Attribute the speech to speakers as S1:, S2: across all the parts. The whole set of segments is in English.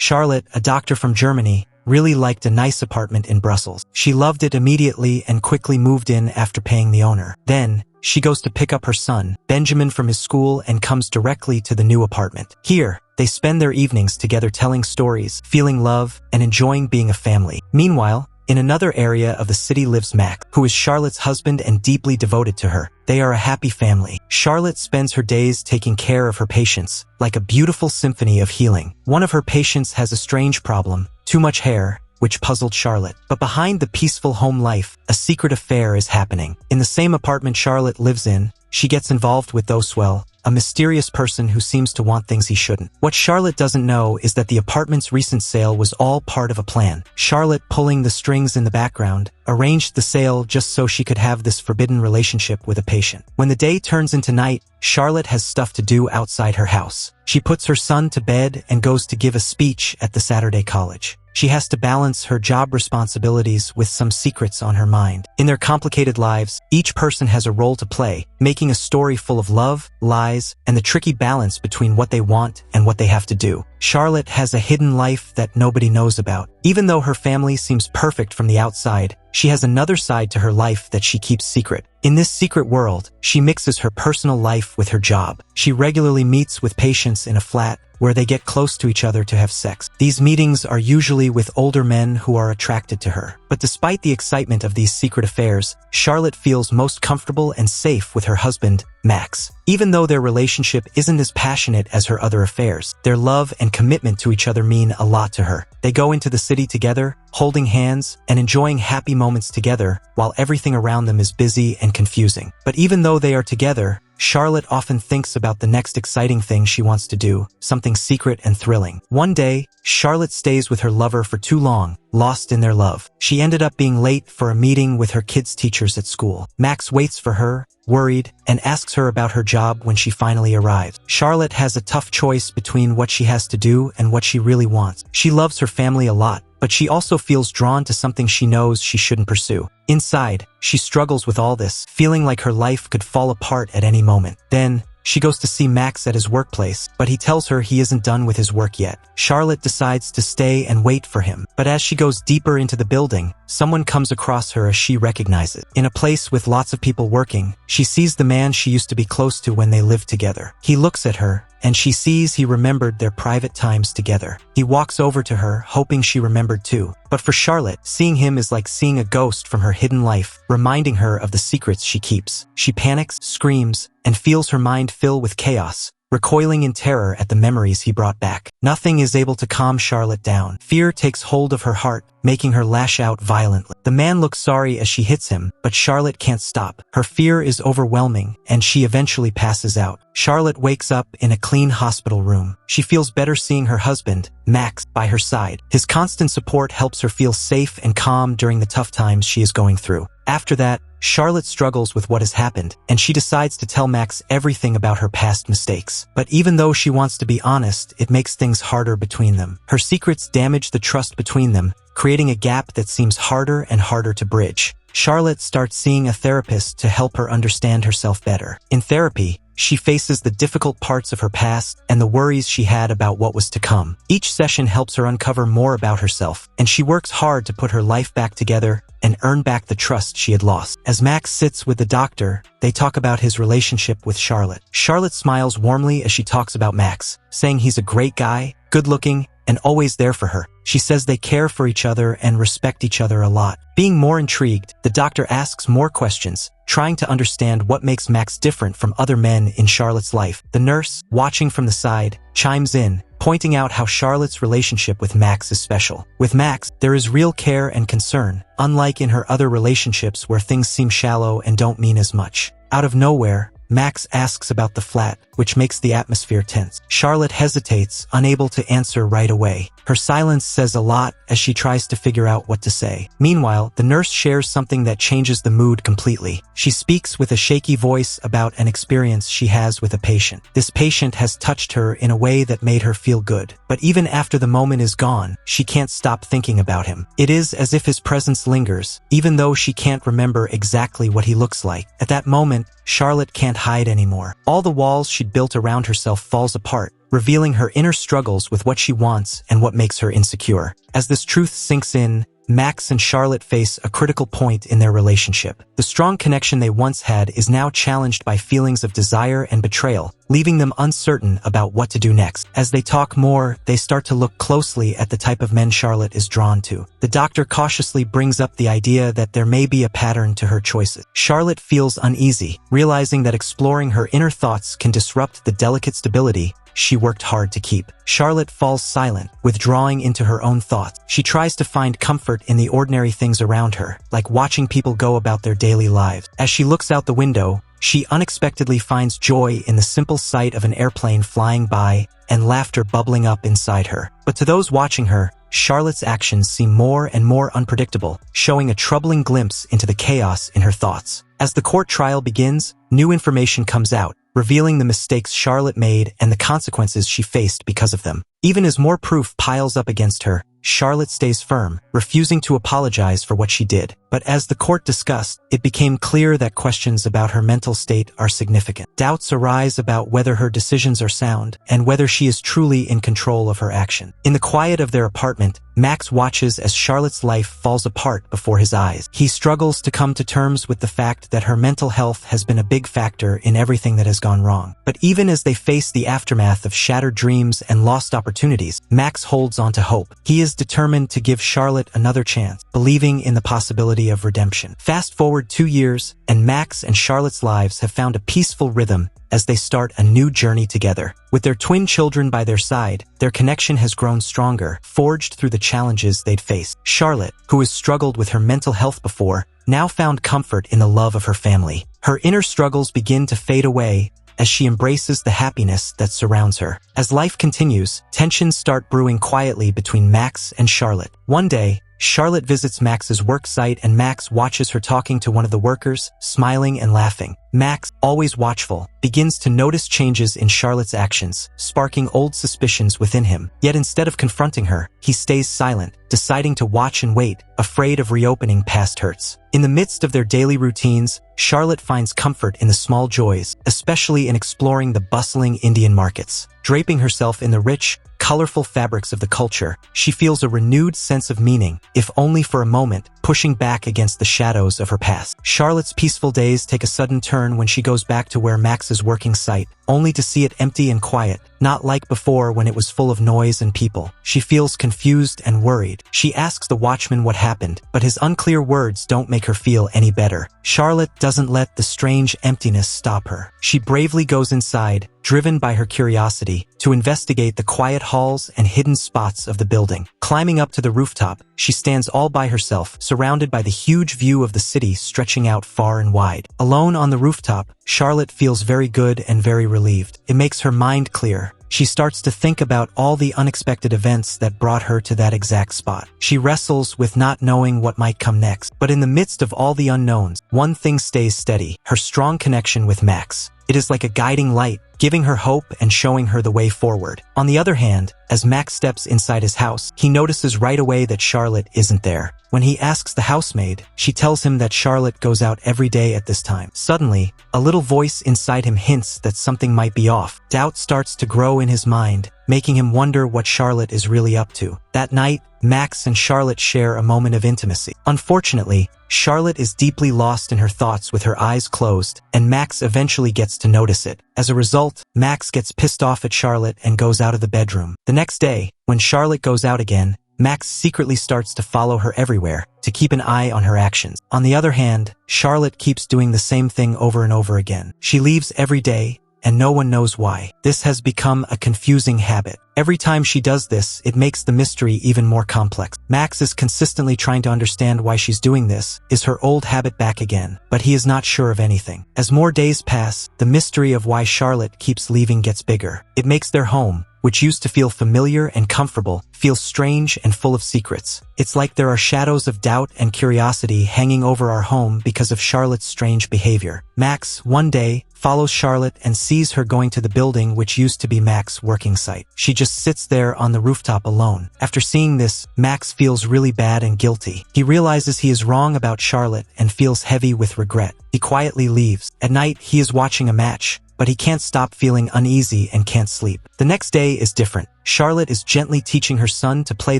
S1: Charlotte, a doctor from Germany, really liked a nice apartment in Brussels. She loved it immediately and quickly moved in after paying the owner. Then, she goes to pick up her son, Benjamin, from his school and comes directly to the new apartment. Here, they spend their evenings together telling stories, feeling love, and enjoying being a family. Meanwhile, in another area of the city lives Max, who is Charlotte's husband and deeply devoted to her. They are a happy family. Charlotte spends her days taking care of her patients, like a beautiful symphony of healing. One of her patients has a strange problem, too much hair, which puzzled Charlotte. But behind the peaceful home life, a secret affair is happening. In the same apartment Charlotte lives in, she gets involved with Oswell, a mysterious person who seems to want things he shouldn't. What Charlotte doesn't know is that the apartment's recent sale was all part of a plan. Charlotte, pulling the strings in the background, arranged the sale just so she could have this forbidden relationship with a patient. When the day turns into night, Charlotte has stuff to do outside her house. She puts her son to bed and goes to give a speech at the Saturday college. She has to balance her job responsibilities with some secrets on her mind. In their complicated lives, each person has a role to play, making a story full of love, lies, and the tricky balance between what they want and what they have to do. Charlotte has a hidden life that nobody knows about. Even though her family seems perfect from the outside, she has another side to her life that she keeps secret. In this secret world, she mixes her personal life with her job. She regularly meets with patients in a flat where they get close to each other to have sex. These meetings are usually with older men who are attracted to her. But despite the excitement of these secret affairs, Charlotte feels most comfortable and safe with her husband, Max. Even though their relationship isn't as passionate as her other affairs, their love and commitment to each other mean a lot to her. They go into the city together, holding hands and enjoying happy moments together, while everything around them is busy and confusing. But even though they are together, Charlotte often thinks about the next exciting thing she wants to do, something secret and thrilling. One day, Charlotte stays with her lover for too long, lost in their love. She ended up being late for a meeting with her kids' teachers at school. Max waits for her, worried, and asks her about her job when she finally arrives. Charlotte has a tough choice between what she has to do and what she really wants. She loves her family a lot, but she also feels drawn to something she knows she shouldn't pursue. Inside, she struggles with all this, feeling like her life could fall apart at any moment. Then, she goes to see Max at his workplace, but he tells her he isn't done with his work yet. Charlotte decides to stay and wait for him. But as she goes deeper into the building, someone comes across her as she recognizes. In a place with lots of people working, she sees the man she used to be close to when they lived together. He looks at her, and she sees he remembered their private times together. He walks over to her, hoping she remembered too. But for Charlotte, seeing him is like seeing a ghost from her hidden life, reminding her of the secrets she keeps. She panics, screams, and feels her mind fill with chaos, recoiling in terror at the memories he brought back. Nothing is able to calm Charlotte down. Fear takes hold of her heart, making her lash out violently. The man looks sorry as she hits him, but Charlotte can't stop. Her fear is overwhelming, and she eventually passes out. Charlotte wakes up in a clean hospital room. She feels better seeing her husband, Max, by her side. His constant support helps her feel safe and calm during the tough times she is going through. After that, Charlotte struggles with what has happened, and she decides to tell Max everything about her past mistakes. But even though she wants to be honest, it makes things harder between them. Her secrets damage the trust between them, creating a gap that seems harder and harder to bridge. Charlotte starts seeing a therapist to help her understand herself better. In therapy, she faces the difficult parts of her past and the worries she had about what was to come. Each session helps her uncover more about herself, and she works hard to put her life back together and earn back the trust she had lost. As Max sits with the doctor, they talk about his relationship with Charlotte. Charlotte smiles warmly as she talks about Max, saying he's a great guy, good-looking, and always there for her. She says they care for each other and respect each other a lot. Being more intrigued, the doctor asks more questions, trying to understand what makes Max different from other men in Charlotte's life. The nurse, watching from the side, chimes in, pointing out how Charlotte's relationship with Max is special. With Max, there is real care and concern, unlike in her other relationships where things seem shallow and don't mean as much. Out of nowhere, Max asks about the flat, which makes the atmosphere tense. Charlotte hesitates, unable to answer right away. Her silence says a lot as she tries to figure out what to say. Meanwhile, the nurse shares something that changes the mood completely. She speaks with a shaky voice about an experience she has with a patient. This patient has touched her in a way that made her feel good. But even after the moment is gone, she can't stop thinking about him. It is as if his presence lingers, even though she can't remember exactly what he looks like. At that moment, Charlotte can't hide anymore. All the walls she'd built around herself falls apart, revealing her inner struggles with what she wants and what makes her insecure. As this truth sinks in, Max and Charlotte face a critical point in their relationship. The strong connection they once had is now challenged by feelings of desire and betrayal, leaving them uncertain about what to do next. As they talk more, they start to look closely at the type of men Charlotte is drawn to. The doctor cautiously brings up the idea that there may be a pattern to her choices. Charlotte feels uneasy, realizing that exploring her inner thoughts can disrupt the delicate stability she worked hard to keep. Charlotte falls silent, withdrawing into her own thoughts. She tries to find comfort in the ordinary things around her, like watching people go about their daily lives. As she looks out the window, she unexpectedly finds joy in the simple sight of an airplane flying by and laughter bubbling up inside her. But to those watching her, Charlotte's actions seem more and more unpredictable, showing a troubling glimpse into the chaos in her thoughts. As the court trial begins, new information comes out, revealing the mistakes Charlotte made and the consequences she faced because of them. Even as more proof piles up against her, Charlotte stays firm, refusing to apologize for what she did. But as the court discussed, it became clear that questions about her mental state are significant. Doubts arise about whether her decisions are sound and whether she is truly in control of her action. In the quiet of their apartment, Max watches as Charlotte's life falls apart before his eyes. He struggles to come to terms with the fact that her mental health has been a big factor in everything that has gone wrong. But even as they face the aftermath of shattered dreams and lost opportunities, Max holds on to hope. He is determined to give Charlotte another chance, believing in the possibility of redemption. Fast forward 2 years, and Max and Charlotte's lives have found a peaceful rhythm as they start a new journey together. With their twin children by their side, their connection has grown stronger, forged through the challenges they'd faced. Charlotte, who has struggled with her mental health before, now found comfort in the love of her family. Her inner struggles begin to fade away as she embraces the happiness that surrounds her. As life continues, tensions start brewing quietly between Max and Charlotte. One day, Charlotte visits Max's work site and Max watches her talking to one of the workers, smiling and laughing. Max, always watchful, begins to notice changes in Charlotte's actions, sparking old suspicions within him. Yet instead of confronting her, he stays silent, deciding to watch and wait, afraid of reopening past hurts. In the midst of their daily routines, Charlotte finds comfort in the small joys, especially in exploring the bustling Indian markets. Draping herself in the rich, colorful fabrics of the culture, she feels a renewed sense of meaning, if only for a moment, pushing back against the shadows of her past. Charlotte's peaceful days take a sudden turn when she goes back to where Max's working site, only to see it empty and quiet, not like before when it was full of noise and people. She feels confused and worried. She asks the watchman what happened, but his unclear words don't make her feel any better. Charlotte doesn't let the strange emptiness stop her. She bravely goes inside, driven by her curiosity, to investigate the quiet halls and hidden spots of the building. Climbing up to the rooftop, she stands all by herself, surrounded by the huge view of the city stretching out far and wide. Alone on the rooftop, Charlotte feels very good and very relieved. It makes her mind clear. She starts to think about all the unexpected events that brought her to that exact spot. She wrestles with not knowing what might come next. But in the midst of all the unknowns, one thing stays steady: her strong connection with Max. It is like a guiding light, giving her hope and showing her the way forward. On the other hand, as Max steps inside his house, he notices right away that Charlotte isn't there. When he asks the housemaid, she tells him that Charlotte goes out every day at this time. Suddenly, a little voice inside him hints that something might be off. Doubt starts to grow in his mind, making him wonder what Charlotte is really up to. That night, Max and Charlotte share a moment of intimacy. Unfortunately, Charlotte is deeply lost in her thoughts with her eyes closed, and Max eventually gets to notice it. As a result, Max gets pissed off at Charlotte and goes out of the bedroom. The next day, when Charlotte goes out again, Max secretly starts to follow her everywhere, to keep an eye on her actions. On the other hand, Charlotte keeps doing the same thing over and over again. She leaves every day, and no one knows why. This has become a confusing habit. Every time she does this, it makes the mystery even more complex. Max is consistently trying to understand why she's doing this. Is her old habit back again? But he is not sure of anything. As more days pass, the mystery of why Charlotte keeps leaving gets bigger. It makes their home, which used to feel familiar and comfortable, feel strange and full of secrets. It's like there are shadows of doubt and curiosity hanging over our home because of Charlotte's strange behavior. Max, one day, follows Charlotte and sees her going to the building which used to be Mac's working site. She just sits there on the rooftop alone. After seeing this, Max feels really bad and guilty. He realizes he is wrong about Charlotte and feels heavy with regret. He quietly leaves. At night, he is watching a match, but he can't stop feeling uneasy and can't sleep. The next day is different. Charlotte is gently teaching her son to play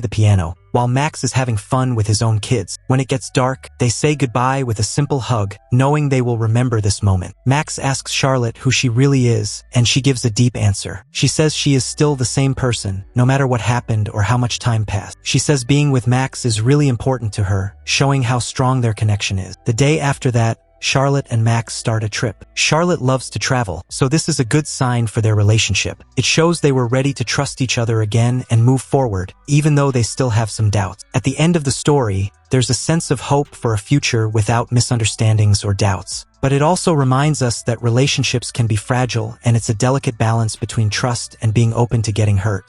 S1: the piano, while Max is having fun with his own kids. When it gets dark, they say goodbye with a simple hug, knowing they will remember this moment. Max asks Charlotte who she really is, and she gives a deep answer. She says she is still the same person, no matter what happened or how much time passed. She says being with Max is really important to her, showing how strong their connection is. The day after that, Charlotte and Max start a trip. Charlotte loves to travel, so this is a good sign for their relationship. It shows they were ready to trust each other again and move forward, even though they still have some doubts. At the end of the story, there's a sense of hope for a future without misunderstandings or doubts. But it also reminds us that relationships can be fragile, and it's a delicate balance between trust and being open to getting hurt.